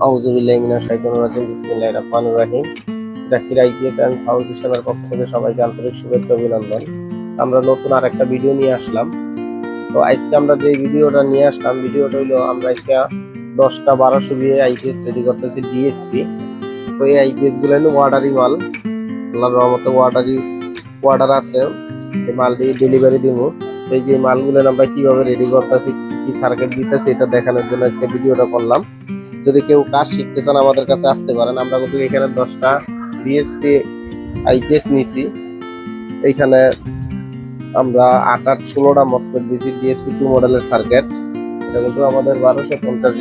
আউযুবিল্লাহি মিনাশ শাইতানির রাজিম। বিসমিল্লাহির রহমানির রহিম। জাকির আইপিএস এন্ড সাউন্ড সিস্টেমের পক্ষ থেকে সবাইকে আন্তরিক শুভেচ্ছা অভিনন্দন। আমরা নতুন আরেকটা ভিডিও নিয়ে আসলাম। তো আজকে আমরা যে ভিডিওটা নিয়ে আসলাম, ভিডিওটা হইলো আমরা আজকে 10টা 1200 বিয়ে আইপিএস রেডি করতেছি ডিএসপি। তো এই আইপিএস গুলো হলো অর্ডারি মাল। আল্লাহর রহমতে অর্ডার আছে, এই মালটি ডেলিভারি দিব। এই যে মালগুলো আমরা কিভাবে রেডি করতেছি, কি কি সার্কিট দিতেছি, এটা দেখানোর জন্য আজকে ভিডিওটা করলাম। যদি কেউ কাজ শিখতে চান আমাদের কাছে আসতে পারেন। আমরা কিন্তু এখানে 10টা ডিএসপি আইপিএস নিছি। এইখানে আমরা 8-16টা মসফেট দিছি ডিএসপি 2 মডেলের সার্কিট। এটা কিন্তু আমাদের 1250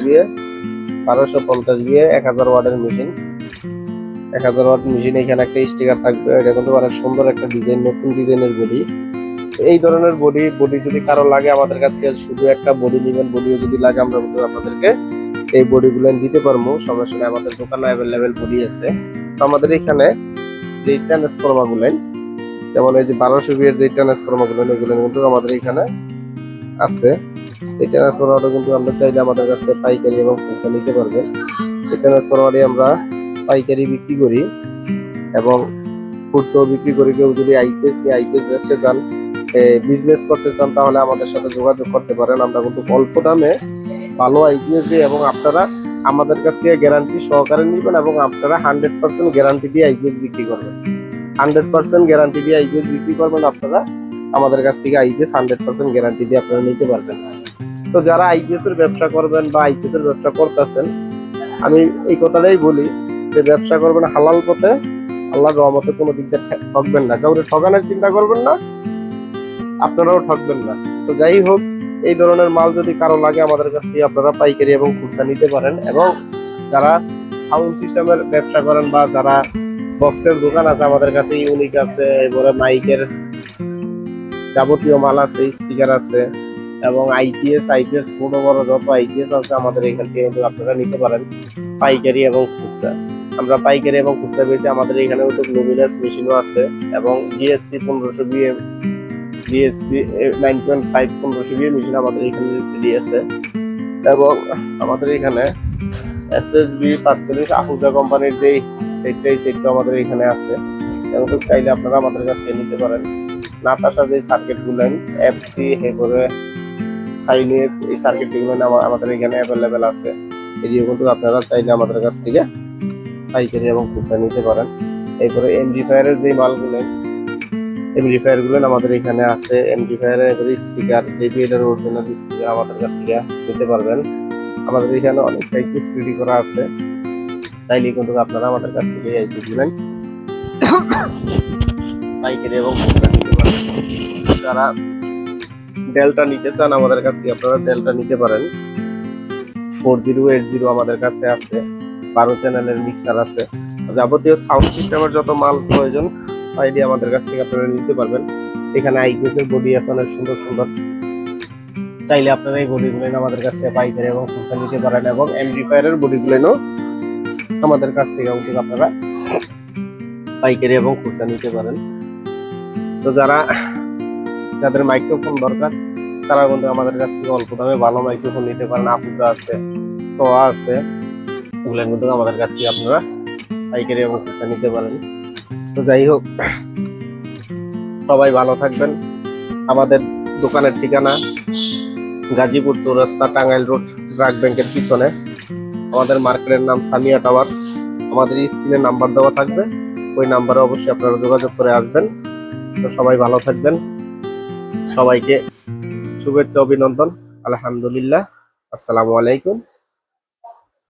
বিয়ে 1000 ওয়াটের মেশিন। 1000 watt machine. এখানে একটা স্টিকার থাকবে। এটা কিন্তু অনেক সুন্দর একটা ডিজাইন, নতুন ডিজাইনের বডি। এই ধরনের বডি যদি কারো লাগে আমাদের কাছ থেকে শুধু একটা বডি নেবেন। বডিও যদি লাগে আমরা কিন্তু আপনাদেরকে এই বডিগুলো দিতে পারবো, সমস্যা নেই। আমাদের দোকানে অ্যাভেলেবেল বডি আছে। তো আমাদের এখানে যে ট্রান্সফরমার গুলো, যেমন এই যে 1200 বিয়ের যে ট্রান্সফরমার গুলো, এগুলো কিন্তু আমাদের এখানে আছে। এই ট্রান্সফরমারটা কিন্তু আমরা চাইলে আমাদের কাছ থেকে পাইকারি এবং খুচরা নিতে পারবেন। এই ট্রান্সফরমারটি আমরা পাইকারি বিক্রি করি এবং খুচরাও বিক্রি করি। কেউ যদি আইপিএস বেচতে চান, বিজনেস করতে চান, তাহলে আমাদের সাথে যোগাযোগ করতে পারেন। আমরা কিন্তু অল্প দামে ভালো আইপিএস দিই এবং আপনারা আমাদের কাছ থেকে গ্যারান্টি সহকারে নেবেন এবং আপনারা 100% গ্যারান্টি দিয়ে আইপিএস বিক্রি করবেন। 100% গ্যারান্টি দিয়ে আইপিএস বিক্রি করবেন আপনারা। আমাদের কাছ থেকে আইপিএস 100% গ্যারান্টি দিয়ে আপনারা নিতে পারবেন। তো যারা আইপিএস এর ব্যবসা করবেন বা আইপিএস এর ব্যবসা করতেছেন, আমি এই কথাটাই বলি যে ব্যবসা করবেন হালাল পথে। আল্লাহর রহমতে কোনো দিক দিয়ে ঠকবেন না, কাউকে ঠকানোর চিন্তা করবেন না, আপনারাও ঠকবেন না। তো যাই হোক, এই ধরনের মাল যদি কারো লাগে আমাদের কাছ থেকে আপনারা পাইকারি এবং খুচরা নিতে পারেন। এবং যারা সাউন্ড সিস্টেমের ব্যবসা করেন বা যারা বক্সের দোকান আছে, আমাদের কাছে ইউনিক আছে, এবারে মাইকের যাবতীয় মাল আছে, স্পিকার আছে এবং আইপিএস ছোট বড় যত আইপিএস আছে আমাদের এখান থেকে কিন্তু আপনারা নিতে পারেন পাইকারি এবং খুচরা। আমরা পাইকারি এবং খুচরা বেশি। আমাদের এখানে কিন্তু লুমিনাস মেশিনও আছে এবং DSP 1500 BA, DSP 9.5 1500 BA machine আমাদের এখানে রেডি আছে। এবং আমাদের এখানে এসএসবি 45 আহুজা কোম্পানির যে সেটটা আমাদের এখানে আছে। এবং চাইলে আপনারা আমাদের কাছ থেকে নিতে পারেন। নাতাশা যে সার্কিট গুলেন, এফসি হেবরে সাইনের এই সার্কিট গুলো আমাদের এখানে অ্যাভেলেবেল আছে। এটিও কিন্তু আপনারা চাইলে আমাদের কাছ থেকে পাইকারি এবং খুচরা নিতে পারেন। এরপরে এমপ্লিফায়ারের যে মালগুলো, এমপ্লিফায়ার আমাদের এখানে আছে। এমপ্লিফায়ারের স্পিকার, জেবিএল এর অরিজিনাল স্পিকার আমাদের কাছ থেকে নিতে পারবেন। আমাদের এখানে অনেক আইপিএস রেডি করা আছে, তাইলে কিন্তু আপনারা আমাদের কাছ থেকে আইপিএস গুলো পাইকারি এবং খুচরা নিতে পারেন। যারা ডেল্টা নিতে চান আমাদের কাছ থেকে আপনারা ডেল্টা নিতে পারেন। 4080 আমাদের কাছে আছে। 12 চ্যানেলের মিক্সার আছে। যাবতীয় সাউন্ড সিস্টেমের যত মাল প্রয়োজন আইডি আমাদের কাছ থেকে আপনারা নিতে পারবেন। এখানে আইপিএস এর বডি আছে অনেক সুন্দর সুন্দর। চাইলে আপনারা এই বডিগুলো আমাদের কাছ থেকে পাইকারি এবং খুচরা নিতে পারেন। এবং এমপ্লিফায়ারের বডিগুলো আমাদের কাছ থেকে কিন্তু আপনারা পাইকারি এবং খুচরা নিতে পারেন। তো যাদের মাইক্রোফোন দরকার তারা কিন্তু আমাদের কাছ থেকে অল্প দামে ভালো মাইক্রোফোন নিতে পারেন। আহুজা আছে, টোয়া আছে, এগুলো কিন্তু আমাদের কাছ থেকে আপনারা পাইকারি এবং খুচরা নিতে পারেন। তো যাই হোক, সবাই ভালো থাকবেন। আমাদের দোকানের ঠিকানা গাজীপুর চৌরাস্তা, টাঙ্গাইল রোড, ব্র্যাক ব্যাংকের পিছনে। আমাদের মার্কেটের নাম সামিয়া টাওয়ার। আমাদের স্ক্রিনে নাম্বার দেওয়া থাকবে, ওই নাম্বারে অবশ্যই আপনারা যোগাযোগ করে আসবেন। তো সবাই ভালো থাকবেন। সবাইকে শুভেচ্ছা অভিনন্দন। আলহামদুলিল্লাহ। আসসালামু আলাইকুম।